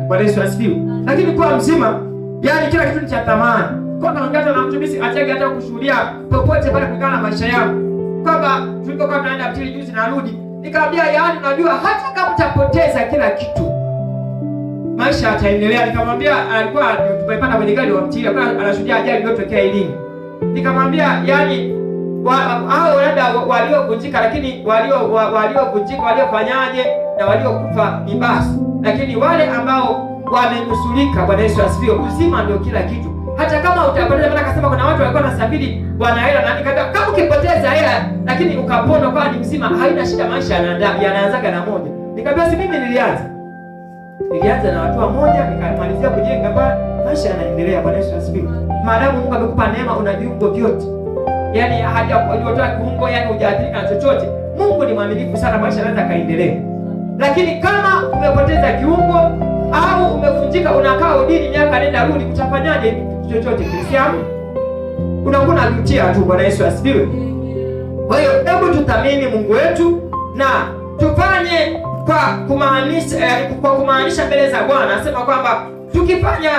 Bwana Yesu asifiwe. Lakini kuwa mzima, yani kila kitu ni cha thamani. Kwa naongea na mtumishi achage hata kushuhudia popote pale kulingana na maisha yangu. Kwamba tulipokuwa tunaenda Mtili juzi na rudi, nikamwambia yani unajua hata kama utapoteza kila kitu, maisha yataendelea. Nikamwambia alikuwa tumepanda kwenye gari wa Mtili, alikuwa anashuhudia ajali iliyotokea Ilinga. Nikamwambia yani hao labda waliovunjika, lakini waliovunjika waliofanyaje na waliokufa ni basi, lakini wale ambao wamenusurika, Bwana Yesu asifiwe, uzima ndio kila kitu. Hata kama utapoteza, maana akasema kuna watu walikuwa wanasafiri wana hela, na nikamwambia kama ukipoteza hela lakini ukapona kwa ni mzima, haina shida, maisha yanaanzaga na moja. Nikamwambia si mimi nilianza na watu moja, nikamalizia kujenga kwa maisha yanaendelea. Bwana Yesu asifiwe. Maadamu Mungu amekupa neema, una viungo vyote, yani hajakutoa kiungo yani hujaathirika na chochote, Mungu ni mwaminifu sana, maisha yanaweza kaendelea. Lakini kama umepoteza kiungo au umevunjika, unakaa udini miaka nenda rudi, utafanyaje? Chochote Kristiano unakuwa unajutia tu. Bwana Yesu asifiwe. Kwa hiyo hebu tuthamini Mungu wetu na tufanye kwa kumaanisha mbele za Bwana. Anasema kwamba tukifanya